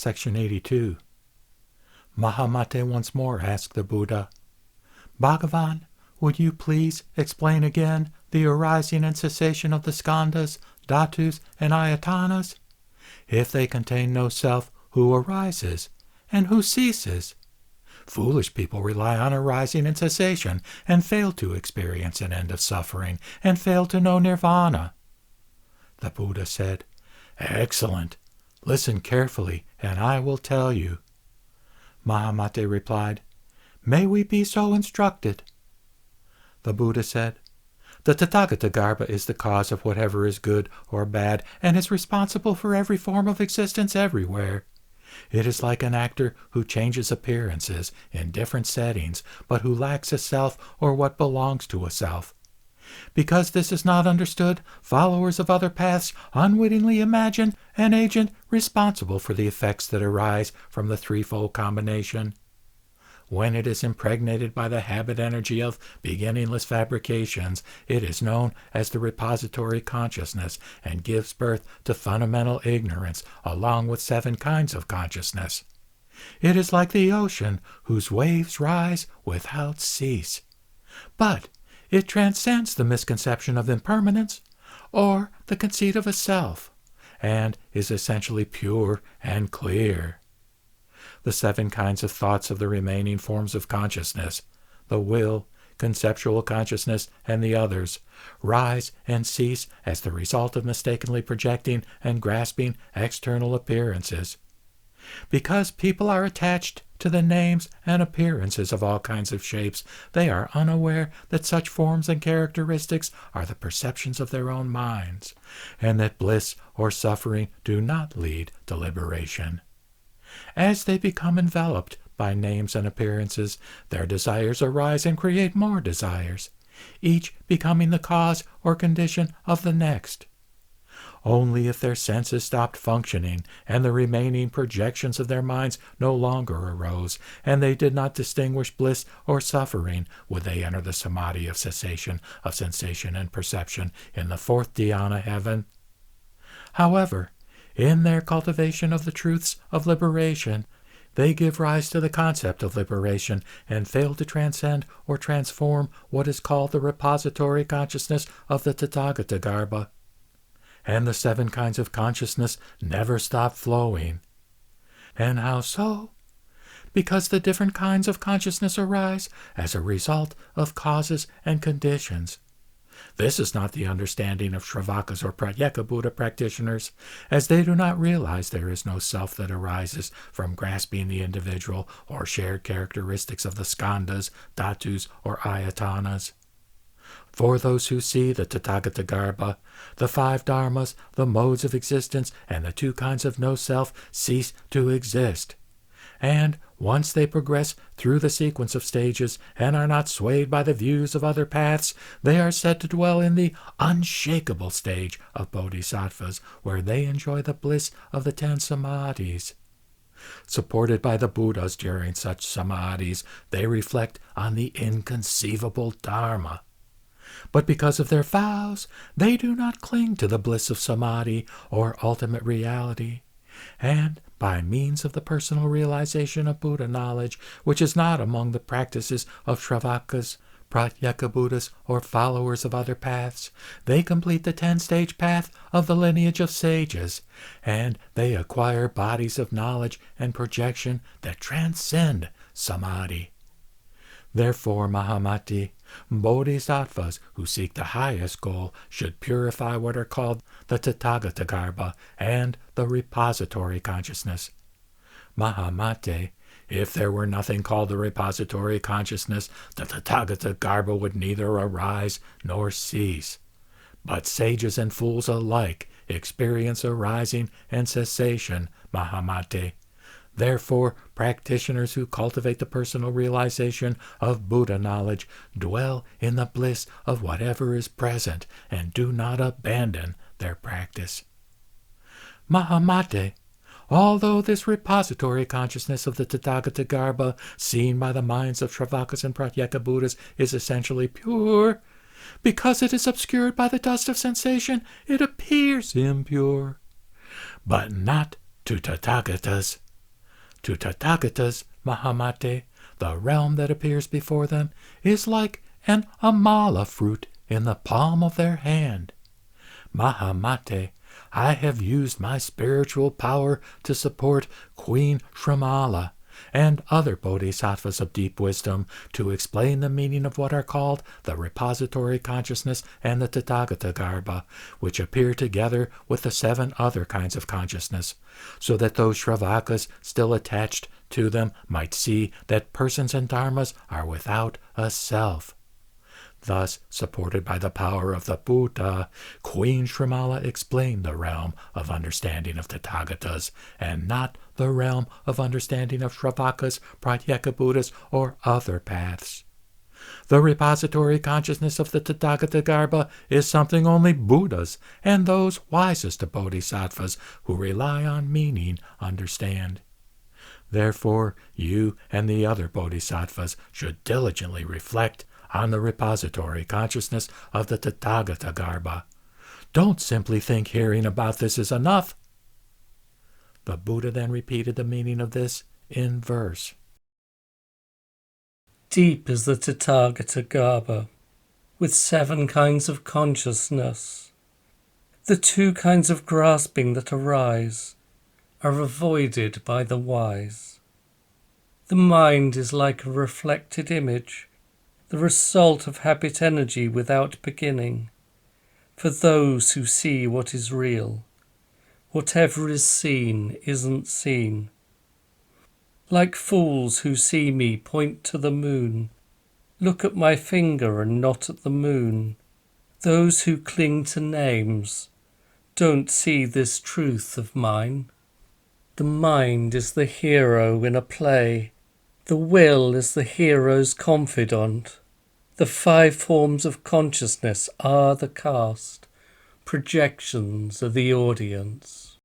Section 82. Mahamate once more asked the Buddha, Bhagavan, would you please explain again the arising and cessation of the skandhas, dhatus, and ayatanas? If they contain no self, who arises and who ceases? Foolish people rely on arising and cessation and fail to experience an end of suffering and fail to know nirvana. The Buddha said, Excellent. Listen carefully, and I will tell you. Mahamate replied, May we be so instructed. The Buddha said, The Tathagata-garbha is the cause of whatever is good or bad and is responsible for every form of existence everywhere. It is like an actor who changes appearances in different settings, but who lacks a self or what belongs to a self. Because this is not understood, followers of other paths unwittingly imagine an agent responsible for the effects that arise from the threefold combination. When it is impregnated by the habit energy of beginningless fabrications, it is known as the repository consciousness and gives birth to fundamental ignorance along with 7 kinds of consciousness. It is like the ocean whose waves rise without cease. But it transcends the misconception of impermanence or the conceit of a self, and is essentially pure and clear. The 7 kinds of thoughts of the remaining forms of consciousness, the will, conceptual consciousness, and the others, rise and cease as the result of mistakenly projecting and grasping external appearances. Because people are attached to the names and appearances of all kinds of shapes, they are unaware that such forms and characteristics are the perceptions of their own minds, and that bliss or suffering do not lead to liberation. As they become enveloped by names and appearances, their desires arise and create more desires, each becoming the cause or condition of the next. Only if their senses stopped functioning and the remaining projections of their minds no longer arose, and they did not distinguish bliss or suffering, would they enter the samadhi of cessation of sensation and perception in the 4th dhyana heaven. However, in their cultivation of the truths of liberation, they give rise to the concept of liberation and fail to transcend or transform what is called the repository consciousness of the Tathagata-garbha. And the 7 kinds of consciousness never stop flowing. And how so? Because the different kinds of consciousness arise as a result of causes and conditions. This is not the understanding of Shravakas or Pratyeka Buddha practitioners, as they do not realize there is no self that arises from grasping the individual or shared characteristics of the skandhas, dhatus, or ayatanas. For those who see the Tathagata-garbha, the 5 dharmas, the modes of existence, and the 2 kinds of no-self cease to exist. And once they progress through the sequence of stages and are not swayed by the views of other paths, they are said to dwell in the unshakable stage of bodhisattvas, where they enjoy the bliss of the 10 samadhis. Supported by the Buddhas during such samadhis, they reflect on the inconceivable dharma. But because of their vows, they do not cling to the bliss of samadhi or ultimate reality. And by means of the personal realization of Buddha knowledge, which is not among the practices of Shravakas, Pratyeka Buddhas, or followers of other paths, they complete the 10-stage path of the lineage of sages, and they acquire bodies of knowledge and projection that transcend samadhi. Therefore, Mahamati, bodhisattvas who seek the highest goal should purify what are called the Tathagata-garbha and the repository consciousness. Mahamate, if there were nothing called the repository consciousness, the Tathagata-garbha would neither arise nor cease. But sages and fools alike experience arising and cessation, Mahamate. Therefore, practitioners who cultivate the personal realization of Buddha knowledge dwell in the bliss of whatever is present and do not abandon their practice. Mahamate, although this repository consciousness of the Tathagata-garbha, seen by the minds of Shravakas and Pratyeka Buddhas, is essentially pure, because it is obscured by the dust of sensation, it appears impure. But not to Tathagatas. To Tathagatas, Mahamate, the realm that appears before them is like an amala fruit in the palm of their hand. Mahamate, I have used my spiritual power to support Queen Shramala and other bodhisattvas of deep wisdom to explain the meaning of what are called the repository consciousness and the Tathagata Garbha, which appear together with the 7 other kinds of consciousness, so that those Shravakas still attached to them might see that persons and dharmas are without a self. Thus, supported by the power of the Buddha, Queen Shramala explained the realm of understanding of Tathagatas, and not the realm of understanding of Shravakas, Pratyeka Buddhas, or other paths. The repository consciousness of the Tathagata Garbha is something only Buddhas and those wisest of bodhisattvas who rely on meaning understand. Therefore, you and the other bodhisattvas should diligently reflect on the repository consciousness of the Tathagata Garbha. Don't simply think hearing about this is enough. The Buddha then repeated the meaning of this in verse. Deep is the Tathagata Garbha, with 7 kinds of consciousness. The 2 kinds of grasping that arise are avoided by the wise. The mind is like a reflected image, the result of habit energy without beginning. For those who see what is real, whatever is seen isn't seen. Like fools who see me point to the moon, look at my finger and not at the moon. Those who cling to names don't see this truth of mine. The mind is the hero in a play. The will is the hero's confidant. The 5 forms of consciousness are the cast. Projections are the audience.